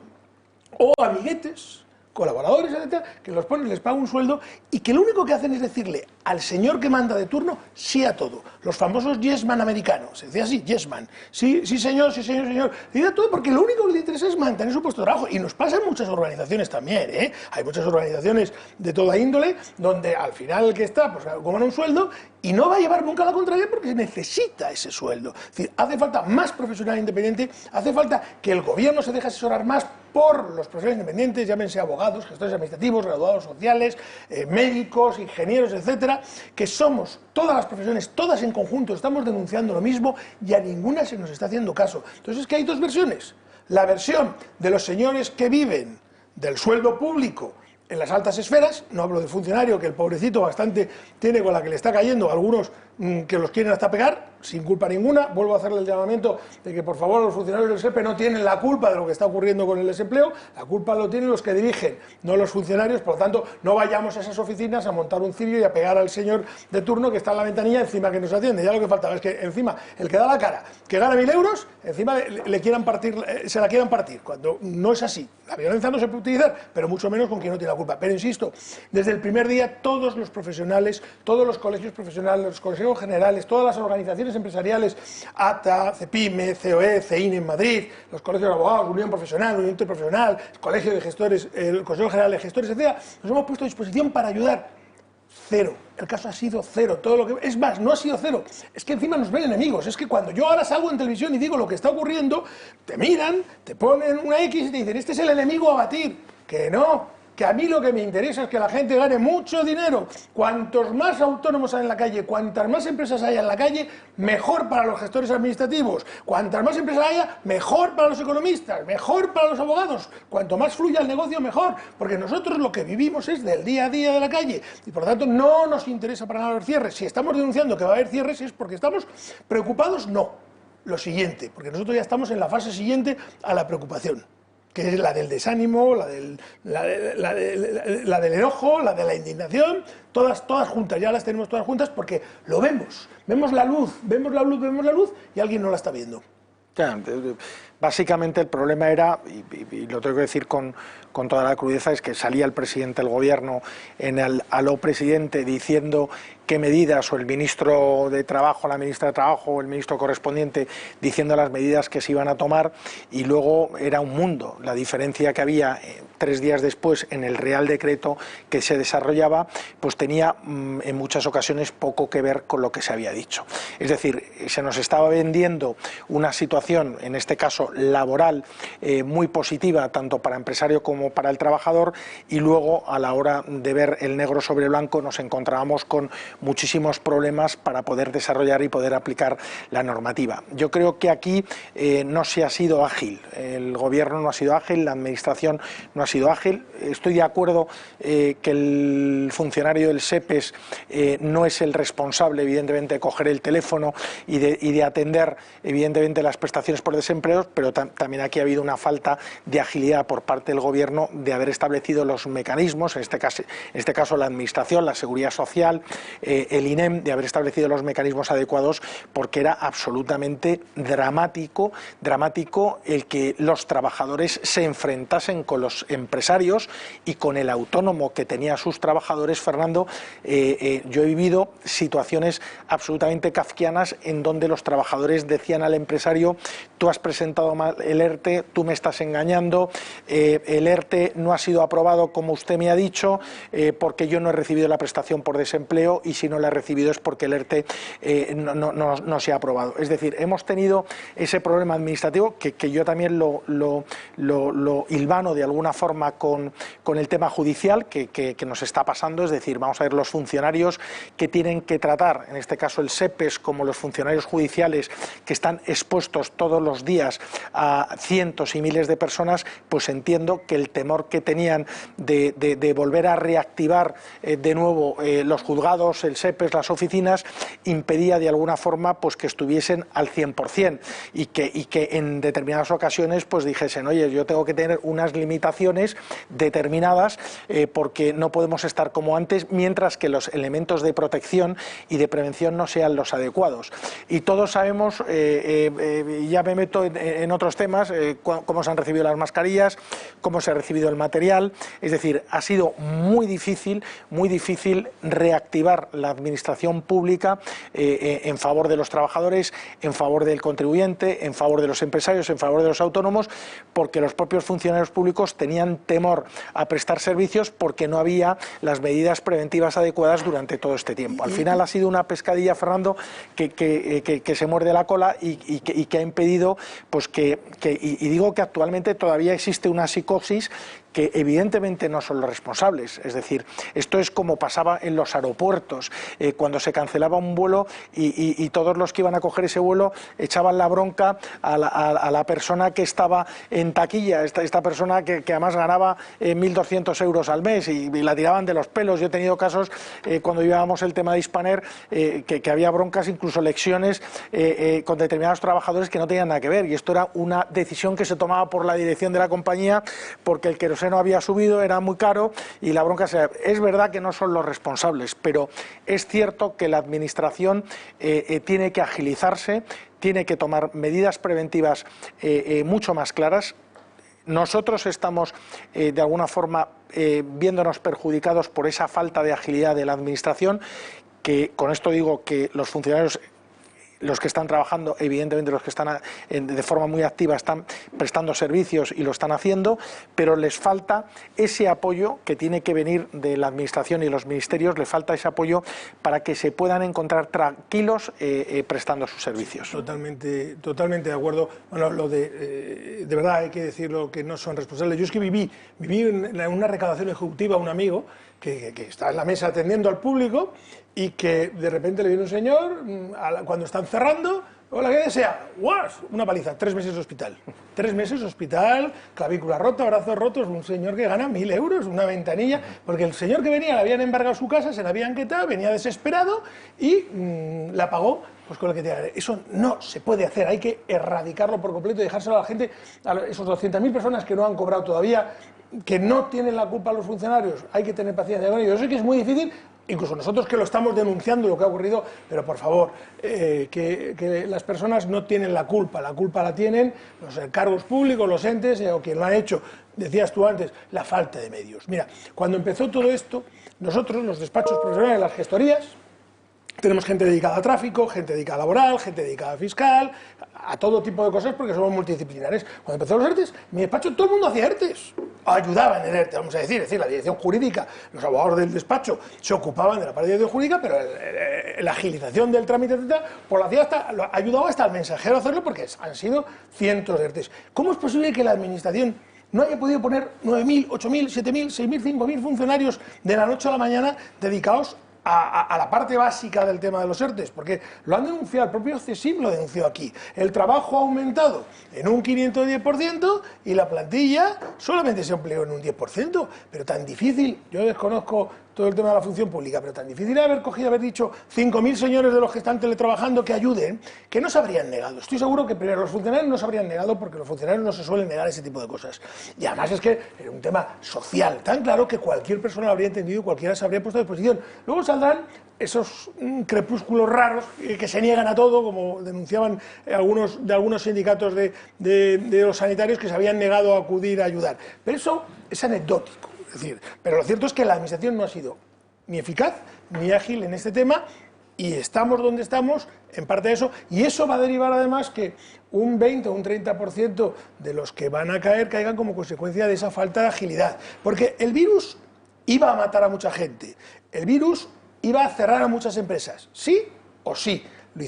o amiguetes, colaboradores, etcétera, que los ponen, les pagan un sueldo y que lo único que hacen es decirle al señor que manda de turno sí a todo. Los famosos yes man americanos, se decía así, yes man, sí señor, sí señor, señor, dice a todo porque lo único que le interesa es mantener su puesto de trabajo. Y nos pasa en muchas organizaciones también, ¿eh? Hay muchas organizaciones de toda índole donde al final el que está, pues cobra un sueldo y no va a llevar nunca la contraria porque necesita ese sueldo. Es decir, hace falta más profesional independiente, hace falta que el gobierno se deje asesorar más por los profesionales independientes, llámense abogados, gestores administrativos, graduados sociales, médicos, ingenieros, etcétera, que somos todas las profesiones, todas en conjunto, estamos denunciando lo mismo y a ninguna se nos está haciendo caso. Entonces es que hay dos versiones. La versión de los señores que viven del sueldo público en las altas esferas, no hablo de funcionario, que el pobrecito bastante tiene con la que le está cayendo, algunos que los quieren hasta pegar, sin culpa ninguna. Vuelvo a hacerle el llamamiento de que por favor los funcionarios del SEPE no tienen la culpa de lo que está ocurriendo con el desempleo, la culpa lo tienen los que dirigen, no los funcionarios. Por lo tanto, no vayamos a esas oficinas a montar un cirio y a pegar al señor de turno que está en la ventanilla encima que nos atiende. Ya lo que faltaba es que encima el que da la cara, que gana 1.000 euros, encima le quieran partir, se la quieran partir, cuando no es así. La violencia no se puede utilizar, pero mucho menos con quien no tiene la culpa. Pero insisto, desde el primer día todos los profesionales, todos los colegios profesionales, los consejos generales, todas las organizaciones empresariales, ATA, CEPIME, COE, CEINE en Madrid, los colegios de abogados, Unión Profesional, Unión Interprofesional, el Colegio de Gestores, el Consejo General de Gestores, etc., nos hemos puesto a disposición para ayudar. Cero. El caso ha sido cero. Todo lo que... Es más, no ha sido cero. Es que encima nos ven enemigos. Es que cuando yo ahora salgo en televisión y digo lo que está ocurriendo, te miran, te ponen una X y te dicen, este es el enemigo a batir. Que no. Que a mí lo que me interesa es que la gente gane mucho dinero. Cuantos más autónomos hay en la calle, cuantas más empresas haya en la calle, mejor para los gestores administrativos. Cuantas más empresas haya, mejor para los economistas, mejor para los abogados. Cuanto más fluya el negocio, mejor. Porque nosotros lo que vivimos es del día a día de la calle. Y por lo tanto no nos interesa para nada los cierres. Si estamos denunciando que va a haber cierres es porque estamos preocupados, no. Lo siguiente, porque nosotros ya estamos en la fase siguiente a la preocupación, que es la del desánimo, la del enojo, la de la indignación, todas juntas, ya las tenemos todas juntas porque lo vemos la luz y alguien no la está viendo. Básicamente el problema era, y lo tengo que decir con toda la crudeza, es que salía el presidente del gobierno en el aló presidente diciendo qué medidas, o el ministro de Trabajo, la ministra de Trabajo, o el ministro correspondiente diciendo las medidas que se iban a tomar, y luego era un mundo. La diferencia que había 3 días después en el Real Decreto que se desarrollaba, pues tenía en muchas ocasiones poco que ver con lo que se había dicho. Es decir, se nos estaba vendiendo una situación, en este caso laboral, muy positiva tanto para empresario como para el trabajador, y luego a la hora de ver el negro sobre blanco nos encontrábamos con muchísimos problemas para poder desarrollar y poder aplicar la normativa. Yo creo que aquí no se ha sido ágil, el gobierno no ha sido ágil, la administración no ha sido ágil. Estoy de acuerdo que el funcionario del SEPES no es el responsable, evidentemente, de coger el teléfono y de atender, evidentemente, las prestaciones por desempleo, pero también aquí ha habido una falta de agilidad por parte del gobierno de haber establecido los mecanismos, en este caso la administración, la seguridad social, el INEM, de haber establecido los mecanismos adecuados, porque era absolutamente dramático el que los trabajadores se enfrentasen con los empresarios y con el autónomo que tenía a sus trabajadores. Fernando, yo he vivido situaciones absolutamente kafkianas en donde los trabajadores decían al empresario: tú has presentado mal el ERTE, tú me estás engañando, el ERTE no ha sido aprobado como usted me ha dicho, porque yo no he recibido la prestación por desempleo, y si no la he recibido es porque el ERTE no se ha aprobado. Es decir, hemos tenido ese problema administrativo que yo también lo hilvano de alguna forma con el tema judicial que nos está pasando. Es decir, vamos a ver, los funcionarios que tienen que tratar, en este caso el SEPES, como los funcionarios judiciales que están expuestos todos los días a cientos y miles de personas, pues entiendo que el temor que tenían de volver a reactivar de nuevo los juzgados, el SEPES, las oficinas, impedía de alguna forma pues que estuviesen al 100% y que en determinadas ocasiones pues dijesen: oye, yo tengo que tener unas limitaciones determinadas porque no podemos estar como antes, mientras que los elementos de protección y de prevención no sean los adecuados. Y todos sabemos, ya me meto en otros temas, cómo se han recibido las mascarillas, cómo se ha recibido el material. Es decir, ha sido muy difícil reactivar la administración pública en favor de los trabajadores, en favor del contribuyente, en favor de los empresarios, en favor de los autónomos, porque los propios funcionarios públicos tenían temor a prestar servicios porque no había las medidas preventivas adecuadas durante todo este tiempo. Al final ha sido una pescadilla, Fernando, que se muerde la cola y que ha impedido, pues y digo que actualmente todavía existe una psicosis que evidentemente no son los responsables. Es decir, esto es como pasaba en los aeropuertos, cuando se cancelaba un vuelo y todos los que iban a coger ese vuelo echaban la bronca a la persona que estaba en taquilla, esta persona que además ganaba 1.200 euros al mes y la tiraban de los pelos. Yo he tenido casos cuando llevábamos el tema de Hispaner que había broncas, incluso lecciones con determinados trabajadores que no tenían nada que ver, y esto era una decisión que se tomaba por la dirección de la compañía porque el queroseno había subido, era muy caro y la bronca se... Es verdad que no son los responsables, pero es cierto que la administración tiene que agilizarse, tiene que tomar medidas preventivas mucho más claras. Nosotros estamos de alguna forma viéndonos perjudicados por esa falta de agilidad de la administración, que con esto digo que los funcionarios, los que están trabajando, evidentemente los que están de forma muy activa están prestando servicios y lo están haciendo, pero les falta ese apoyo que tiene que venir de la administración y los ministerios, les falta ese apoyo para que se puedan encontrar tranquilos prestando sus servicios. Totalmente de acuerdo. Bueno, lo de verdad hay que decirlo, que no son responsables. Yo es que viví en una recaudación ejecutiva un amigo que está en la mesa atendiendo al público y que de repente le viene un señor cuando están cerrando: hola, ¿qué desea? ¡Guas! Una paliza, 3 meses de hospital. 3 meses de hospital, clavícula rota, brazos rotos, un señor que gana 1.000 euros, una ventanilla, porque el señor que venía le habían embargado su casa, se la habían quitado, venía desesperado y la pagó pues con lo que tenía. Eso no se puede hacer, hay que erradicarlo por completo y dejárselo a la gente, a esos 200.000 personas que no han cobrado todavía, que no tienen la culpa los funcionarios. Hay que tener paciencia con ellos. Yo sé que es muy difícil, incluso nosotros que lo estamos denunciando lo que ha ocurrido, pero por favor, que las personas no tienen la culpa la tienen los cargos públicos, los entes o quien lo han hecho. Decías tú antes, la falta de medios. Mira, cuando empezó todo esto, nosotros, los despachos profesionales, las gestorías, tenemos gente dedicada a tráfico, gente dedicada a laboral, gente dedicada a fiscal, a todo tipo de cosas porque somos multidisciplinares. Cuando empezó los ERTES, en mi despacho todo el mundo hacía ERTES, ayudaban en el ERTE, vamos a decir, es decir, la dirección jurídica, los abogados del despacho se ocupaban de la parte de dirección jurídica, pero la agilización del trámite, etcétera, pues lo ayudaba hasta el mensajero a hacerlo porque han sido cientos de ERTES. ¿Cómo es posible que la administración no haya podido poner 9.000, 8.000, 7.000, 6.000, 5.000 funcionarios de la noche a la mañana dedicados a la parte básica del tema de los ERTES? Porque lo han denunciado, el propio CSIC lo denunció aquí. El trabajo ha aumentado en un 510% y la plantilla solamente se empleó en un 10%. Pero tan difícil, yo desconozco todo el tema de la función pública, pero tan difícil haber dicho 5.000 señores de los que están teletrabajando que ayuden, que no se habrían negado. Estoy seguro que primero los funcionarios no se habrían negado, porque los funcionarios no se suelen negar ese tipo de cosas. Y además es que era un tema social, tan claro que cualquier persona lo habría entendido y cualquiera se habría puesto a disposición. Luego saldrán esos crepúsculos raros que se niegan a todo, como denunciaban algunos sindicatos de los sanitarios que se habían negado a acudir a ayudar. Pero eso es anecdótico. Es decir, pero lo cierto es que la administración no ha sido ni eficaz ni ágil en este tema y estamos donde estamos en parte de eso, y eso va a derivar además que un 20 o un 30% de los que van a caer caigan como consecuencia de esa falta de agilidad, porque el virus iba a matar a mucha gente, el virus iba a cerrar a muchas empresas, sí o sí, lo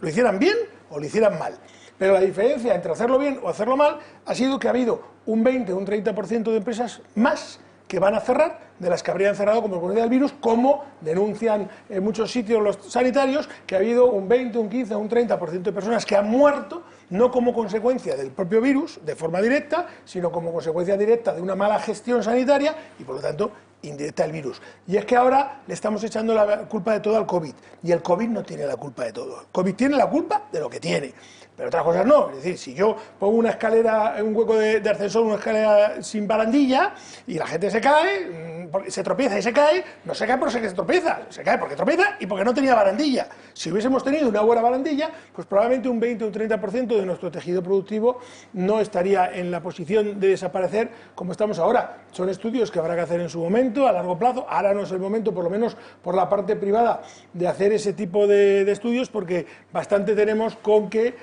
hicieran bien o lo hicieran mal. Pero la diferencia entre hacerlo bien o hacerlo mal ha sido que ha habido un 20 o un 30% de empresas más que van a cerrar de las que habrían cerrado como consecuencia del virus, como denuncian en muchos sitios los sanitarios, que ha habido un 20, un 15 o un 30% de personas que han muerto, no como consecuencia del propio virus, de forma directa, sino como consecuencia directa de una mala gestión sanitaria y, por lo tanto, indirecta del virus. Y es que ahora le estamos echando la culpa de todo al COVID, y el COVID no tiene la culpa de todo. El COVID tiene la culpa de lo que tiene, pero otras cosas no. Es decir, si yo pongo una escalera, un hueco de ascensor, una escalera sin barandilla, y la gente se cae, se tropieza y se cae, no se cae porque se tropieza, se cae porque tropieza y porque no tenía barandilla. Si hubiésemos tenido una buena barandilla, pues probablemente un 20 o un 30% de nuestro tejido productivo no estaría en la posición de desaparecer como estamos ahora. Son estudios que habrá que hacer en su momento, a largo plazo. Ahora no es el momento, por lo menos por la parte privada, de hacer ese tipo de estudios, porque bastante tenemos con que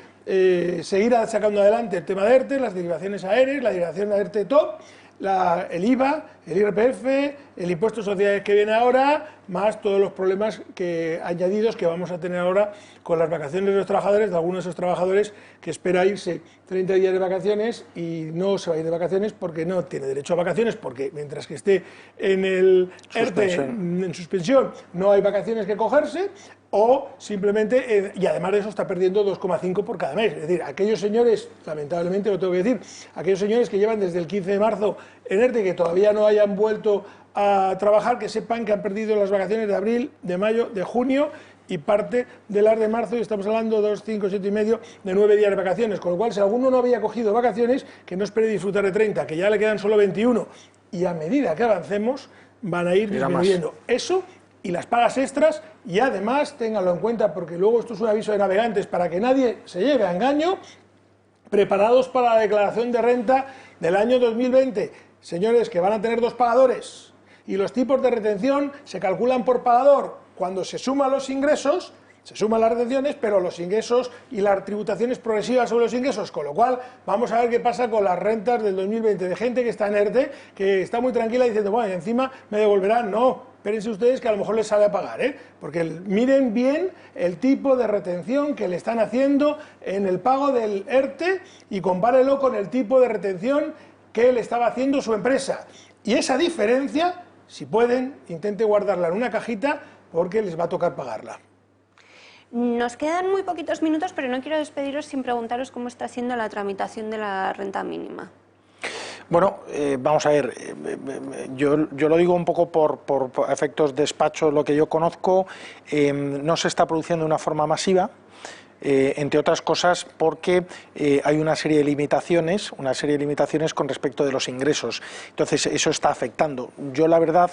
seguir sacando adelante el tema de ERTE, las derivaciones a ERE, la derivación a ERTE TOP, el IVA, el IRPF, el impuesto de sociedades que viene ahora, más todos los problemas añadidos que vamos a tener ahora con las vacaciones de los trabajadores, de algunos de esos trabajadores que espera irse 30 días de vacaciones y no se va a ir de vacaciones porque no tiene derecho a vacaciones, porque mientras que esté en el ERTE, en suspensión, no hay vacaciones que cogerse, o simplemente, y además de eso está perdiendo 2,5 por cada mes. Es decir, aquellos señores, lamentablemente lo tengo que decir, aquellos señores que llevan desde el 15 de marzo en ERTE, que todavía no hayan vuelto a trabajar, que sepan que han perdido las vacaciones de abril, de mayo, de junio y parte de las de marzo, y estamos hablando 2, 5, 7 y medio, de 9 días de vacaciones, con lo cual si alguno no había cogido vacaciones, que no espere disfrutar de 30, que ya le quedan solo 21, y a medida que avancemos van a ir disminuyendo eso y las pagas extras, y además, ténganlo en cuenta, porque luego esto es un aviso de navegantes para que nadie se lleve a engaño, preparados para la declaración de renta del año 2020. Señores, que van a tener 2 pagadores, y los tipos de retención se calculan por pagador. Cuando se suman los ingresos, se suman las retenciones, pero los ingresos y las tributaciones progresivas sobre los ingresos, con lo cual vamos a ver qué pasa con las rentas del 2020 de gente que está en ERTE, que está muy tranquila diciendo, bueno, y encima me devolverán. No, espérense ustedes que a lo mejor les sale a pagar, porque miren bien el tipo de retención que le están haciendo en el pago del ERTE y compárenlo con el tipo de retención que le estaba haciendo su empresa. Y esa diferencia, si pueden, intenten guardarla en una cajita porque les va a tocar pagarla. Nos quedan muy poquitos minutos, pero no quiero despediros sin preguntaros cómo está siendo la tramitación de la renta mínima. Bueno, vamos a ver, yo lo digo un poco por efectos de despacho, lo que yo conozco, no se está produciendo de una forma masiva. Entre otras cosas porque hay una serie de limitaciones con respecto de los ingresos, entonces eso está afectando. Yo la verdad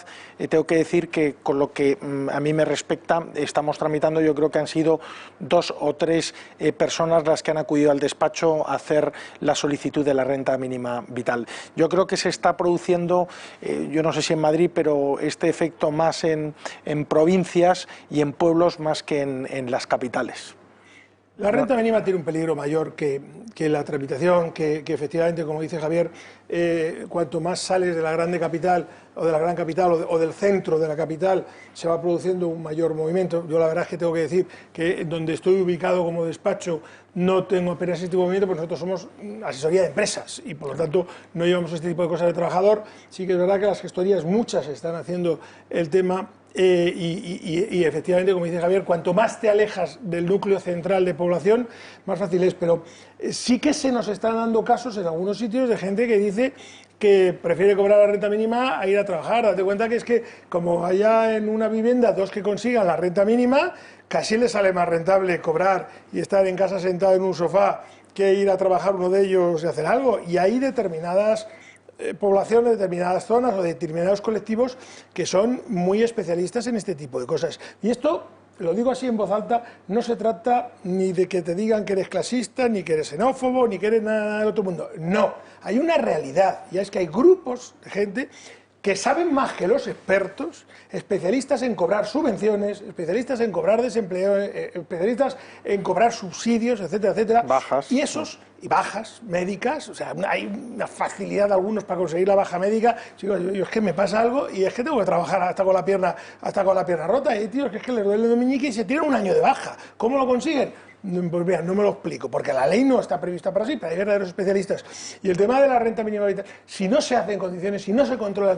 tengo que decir que con lo que a mí me respecta estamos tramitando, yo creo que han sido 2 o 3 personas las que han acudido al despacho a hacer la solicitud de la renta mínima vital. Yo creo que se está produciendo, yo no sé si en Madrid, pero este efecto más en provincias y en pueblos más que en las capitales. La renta mínima tiene un peligro mayor que la tramitación, que efectivamente, como dice Javier, cuanto más sales de la grande capital o de la gran capital o del centro de la capital, se va produciendo un mayor movimiento. Yo la verdad es que tengo que decir que donde estoy ubicado como despacho no tengo apenas este movimiento, porque nosotros somos asesoría de empresas y por lo tanto no llevamos este tipo de cosas de trabajador. Sí que es verdad que las gestorías, muchas están haciendo el tema. Y efectivamente, como dice Javier, cuanto más te alejas del núcleo central de población, más fácil es, pero sí que se nos están dando casos en algunos sitios de gente que dice que prefiere cobrar la renta mínima a ir a trabajar. Date cuenta que es que como haya en una vivienda 2 que consigan la renta mínima, casi les sale más rentable cobrar y estar en casa sentado en un sofá que ir a trabajar uno de ellos y hacer algo. Y hay determinadas poblaciones, determinadas zonas o determinados colectivos que son muy especialistas en este tipo de cosas. Y esto, lo digo así en voz alta, no se trata ni de que te digan que eres clasista, ni que eres xenófobo, ni que eres nada del otro mundo. No, hay una realidad, y es que hay grupos de gente que saben más que los expertos, especialistas en cobrar subvenciones, especialistas en cobrar desempleo, especialistas en cobrar subsidios, etcétera, etcétera. Bajas. Y esos, y bajas médicas, o sea, hay una facilidad de algunos para conseguir la baja médica. Yo es que me pasa algo y es que tengo que trabajar hasta con la pierna rota. Y hay tíos que es que les duele el meñique y se tiran un año de baja. ¿Cómo lo consiguen? Pues mira, no me lo explico, porque la ley no está prevista para así, pero hay verdaderos especialistas. Y el tema de la renta mínima vital, si no se hace en condiciones, si no se controla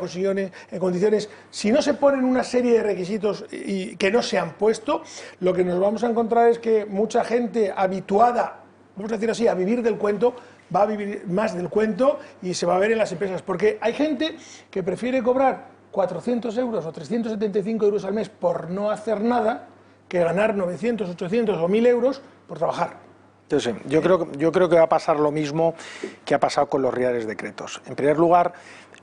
en condiciones, si no se ponen una serie de requisitos y que no se han puesto, lo que nos vamos a encontrar es que mucha gente habituada, vamos a decir así, a vivir del cuento, va a vivir más del cuento y se va a ver en las empresas, porque hay gente que prefiere cobrar 400 euros o 375 euros al mes por no hacer nada, que ganar 900, 800 o 1000 euros por trabajar. Entonces, yo creo que va a pasar lo mismo que ha pasado con los reales decretos. En primer lugar,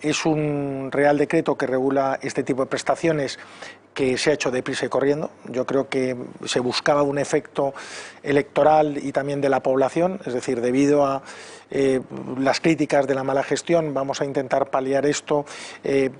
es un real decreto que regula este tipo de prestaciones que se ha hecho deprisa y corriendo. Yo creo que se buscaba un efecto electoral y también de la población, es decir, debido a las críticas de la mala gestión, vamos a intentar paliar esto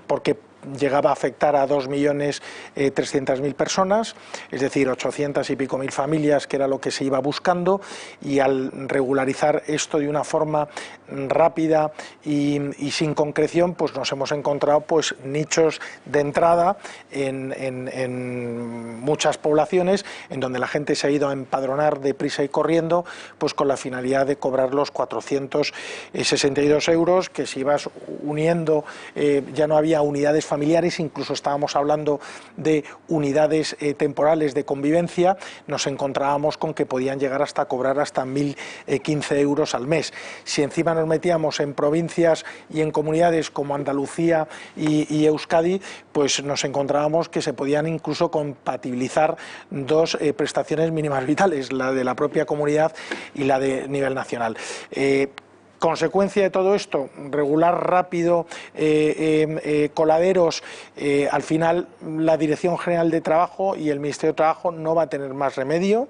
porque llegaba a afectar a 2.300.000 personas, es decir, 800 y pico mil familias, que era lo que se iba buscando, y al regularizar esto de una forma rápida y sin concreción, pues nos hemos encontrado pues nichos de entrada en muchas poblaciones en donde la gente se ha ido a empadronar deprisa y corriendo, pues con la finalidad de cobrar los 462 euros, que si ibas uniendo ya no había unidades familiares, incluso estábamos hablando de unidades temporales de convivencia, nos encontrábamos con que podían llegar hasta cobrar hasta 1.015 euros al mes. Si encima nos metíamos en provincias y en comunidades como Andalucía y Euskadi, pues nos encontrábamos que se podían incluso compatibilizar dos prestaciones mínimas vitales, la de la propia comunidad y la de nivel nacional. Consecuencia de todo esto, regular rápido coladeros, al final la Dirección General de Trabajo y el Ministerio de Trabajo no va a tener más remedio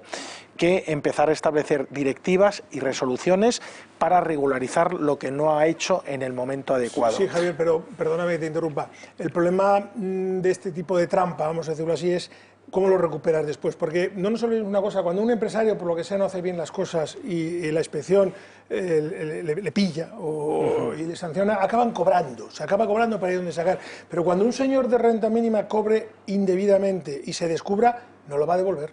que empezar a establecer directivas y resoluciones para regularizar lo que no ha hecho en el momento adecuado. Sí, Javier, pero perdóname que te interrumpa. El problema de este tipo de trampa, vamos a decirlo así, es cómo lo recuperas después. Porque no nos olvidemos una cosa, cuando un empresario, por lo que sea, no hace bien las cosas y la inspección le pilla y le sanciona, acaban cobrando, se acaba cobrando para ir donde sacar. Pero cuando un señor de renta mínima cobre indebidamente y se descubra, no lo va a devolver.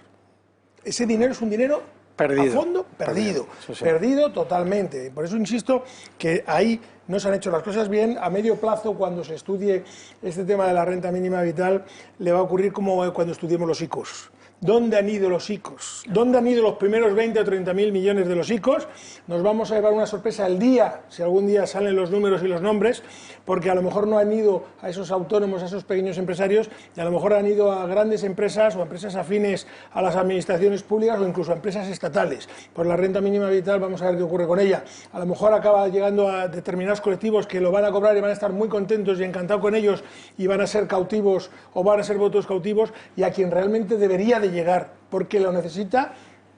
Ese dinero es un dinero perdido, a fondo perdido, sí, sí. Perdido totalmente. Por eso insisto que ahí no se han hecho las cosas bien. A medio plazo, cuando se estudie este tema de la renta mínima vital, le va a ocurrir como cuando estudiemos los ICOs. ¿Dónde han ido los ICOs? ¿Dónde han ido los primeros 20 o 30.000 millones de los ICOs? Nos vamos a llevar una sorpresa el día, si algún día salen los números y los nombres, porque a lo mejor no han ido a esos autónomos, a esos pequeños empresarios, y a lo mejor han ido a grandes empresas o a empresas afines a las administraciones públicas o incluso a empresas estatales. Por la renta mínima vital vamos a ver qué ocurre con ella. A lo mejor acaba llegando a determinados colectivos que lo van a cobrar y van a estar muy contentos y encantados con ellos y van a ser cautivos o van a ser votos cautivos, y a quien realmente debería de llegar porque lo necesita,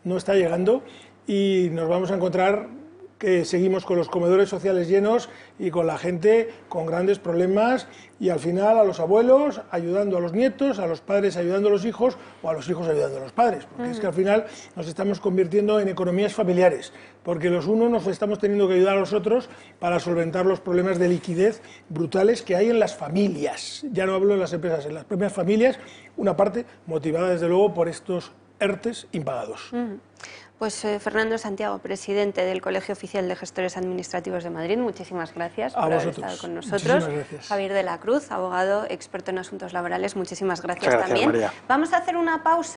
no está llegando, y nos vamos a encontrar que seguimos con los comedores sociales llenos y con la gente con grandes problemas, y al final a los abuelos ayudando a los nietos, a los padres ayudando a los hijos o a los hijos ayudando a los padres, porque es que al final nos estamos convirtiendo en economías familiares, porque los unos nos estamos teniendo que ayudar a los otros para solventar los problemas de liquidez brutales que hay en las familias. Ya no hablo en las empresas, en las propias familias, una parte motivada desde luego por estos ERTEs impagados. Pues Fernando Santiago, presidente del Colegio Oficial de Gestores Administrativos de Madrid, muchísimas gracias por haber estado con nosotros. Javier de la Cruz, abogado, experto en asuntos laborales, muchísimas gracias también. María. Vamos a hacer una pausa.